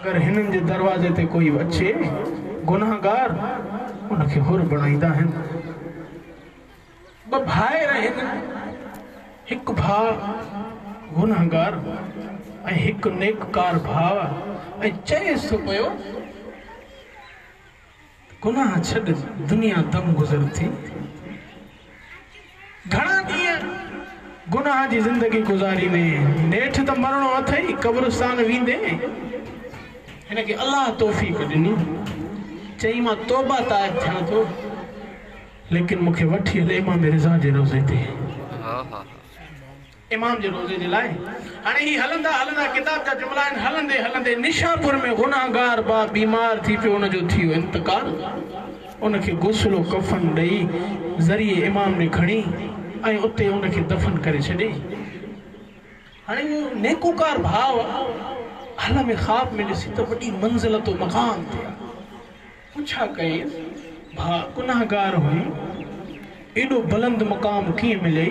अगर हिनन जे दरवाजे ते कोई अचे गुनाहगार उनके हुर बनाईंदा आहिनि। ब भाइर आहिनि, हिकु भाउ गुनाहगार ऐं हिकु नेककार भाउ ऐं चएसि थो पियो गुनाह छॾ दुनिया दम गुज़र थी। घणा ॾींहं गुनाह जी ज़िंदगी गुज़ारी ने नेठि त मरणो अथई कब्रिस्तान वेंदे हिनखे अल्लाह तौफ़ीक़ ॾिनी चई मां तौबा ताइब थियां थो लेकिन मूंखे वठी हले इमाम रिज़ा जे रोज़े ते। इमाम जे रोज़े जे लाइ हाणे ही हलंदा हलंदा किताब जा जुमला आहिनि। हलंदे हलंदे निशापुर में गुनाहगार बा बीमार थी पियो, उनजो थी वियो इंतकाल। उनखे गुस्लो कफन ॾेई ज़रिए इमाम ने खणी ऐं उते उनखे दफ़न करे छॾे। हाणे उहो नेकूकार भाव हल में ख़्वाब में ॾिसी त वॾी मंज़िल तो मक़ाम थिया। पुछा कई भा गुनाहगार हुई एॾो बुलंद मक़ाम कीअं मिले,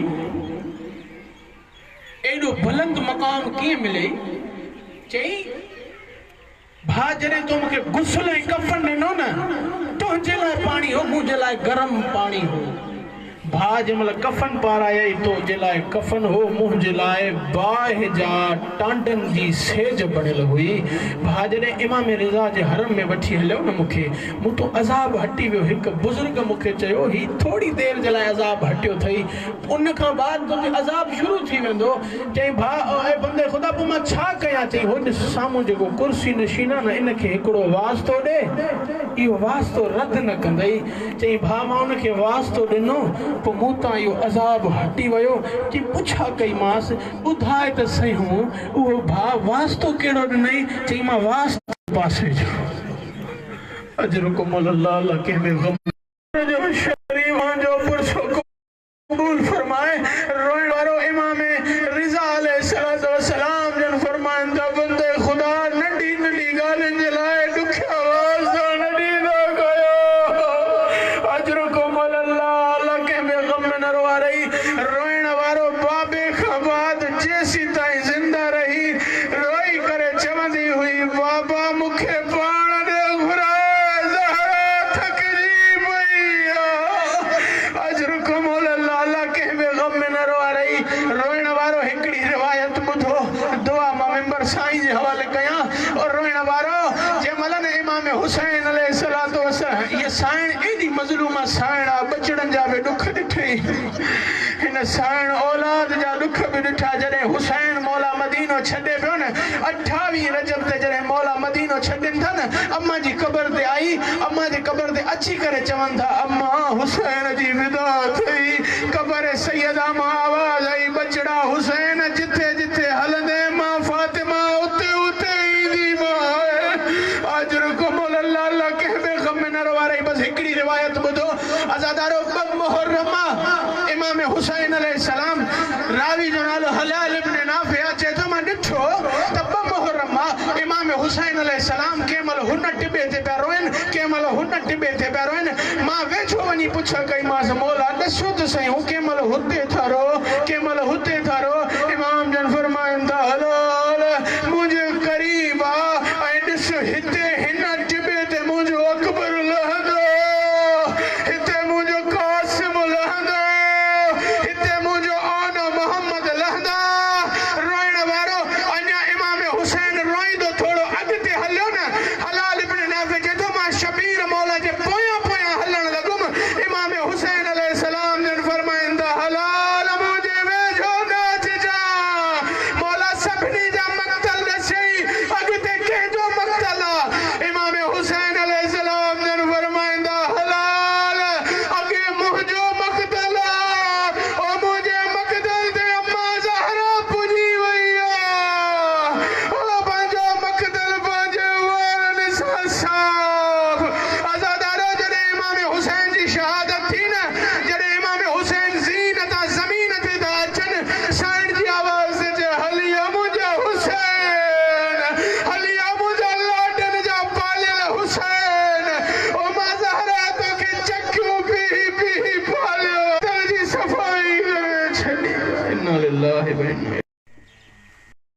एॾो बुलंद मक़ाम कीअं मिले? चई भा जॾहिं तो मूंखे गुस्ल ऐं कफन ॾिनो न तुंहिंजे लाइ पाणी हो, मुंहिंजे लाइ गरम पाणी हो। भा जंहिंमहिल कफन पारायई तो जे लाइ कफन हो, मुंहिंजे लाइ बाहि जा टांडनि जी सेज बणियल हुई। भा जॾहिं इमाम रिज़ा जे हरम में वठी हलियो न मूंखे, मूं तो अज़ाब हटी वियो। हिकु बुज़ुर्ग मूंखे चयो ही थोड़ी देर जे लाइ अज़ाब हटियो अथई, उन खां बाद तोखे अज़ाब शुरू थी वेंदो। चई भा ऐं बंदे ख़ुदा पोइ मां छा कयां? चई हो ॾिस साम्हूं जेको कुर्सी नशीन आहे न इनखे हिकिड़ो वास्तो ॾे, इहो वास्तो रद्द न कंदई। चई भा मां उनखे वास्तो ॾिनो पोइ मूं तां इहो अज़ाब हटी वियो। चई पुछा कई मांसि ॿुधाए त सही हूं उहो भाउ वास्तो कहिड़ो ॾिनई? चई मां वास्तो पासे जो अजरुकुम अल्लाह कंहिंमें गम जो शरीफ़ जो पुरसो क़बूल फरमाए। रोइण वारो इमाम रिज़ा अलैहिस्सलातु वस्सलाम जन फरमाइनि था बंदे ख़ुदा नंढी नंढी ॻाल्हियुनि जे लाइ ॾुखिया वास्ता न ॾींदा कयो। अजरुकुम अल्लाह कंहिंमें गम न रोआरई। रोइण वारो बाबे खां बाद जेसीं ताईं ज़िंदा रही रोई करे चवंदी हुई बाबा मूंखे पाण ॾे घुराए ज़हरा थकिजी पई आहे। अजरुकुम अल्लाह कंहिंमें गम न रोआरई। रोइण वारो हिकिड़ी रिवायत ॿुधो, दुआ मां मेंबर साईं जे हवाले कयां। और रोइण वारो जंहिंमहिल न इमाम हुसैन अलैहिस्सलातु वस्सलाम, इहा साइण एॾी मज़लूमा साइण आहे, बचड़नि जा बि ॾुख ॾिठई, हिन साइण औलाद जा ॾुख बि ॾिठा। जॾहिं हुसैन मौला मदीनो छॾे पियो न 28 रजब ते जॾहिं मौला मदीनो छॾनि था न, अम्मा जी क़बर ते आई, अम्मा जी क़बर ते अची करे चवनि था अम्मा हुसैन जी विदा थई। क़बर सैयदा मां आवाज़ आई बचड़ा हुसैन जिथे जिथे हलंदे मां फातिमा उते उते ईंदी मां। अजरुकुम अल्लाह कंहिंमें गम न रोआरई। बस हिकिड़ी रिवायत ॿुधो, अज़ादारो मुहर्रमा इमाम हुसैन अलैहिस्सलाम, रावी जो नालो हलाल इब्न नाफिया चए थो मां ॾिठो त मुहर्रमा इमाम हुसैन अलैहिस्सलाम कंहिं महिल हुन टिबे ते पिया रोइनि, कंहिं महिल हुन टिबे ते पिया रोइनि। मां वेझो वञी पुछ कई मांसि मौला ॾिसो त सही हू कंहिं महिल हुते था रो, कंहिं महिल हुते था रो। इमाम जन फरमाइनि था हलो मुंहिंजे क़रीब आ ऐं ॾिस हिते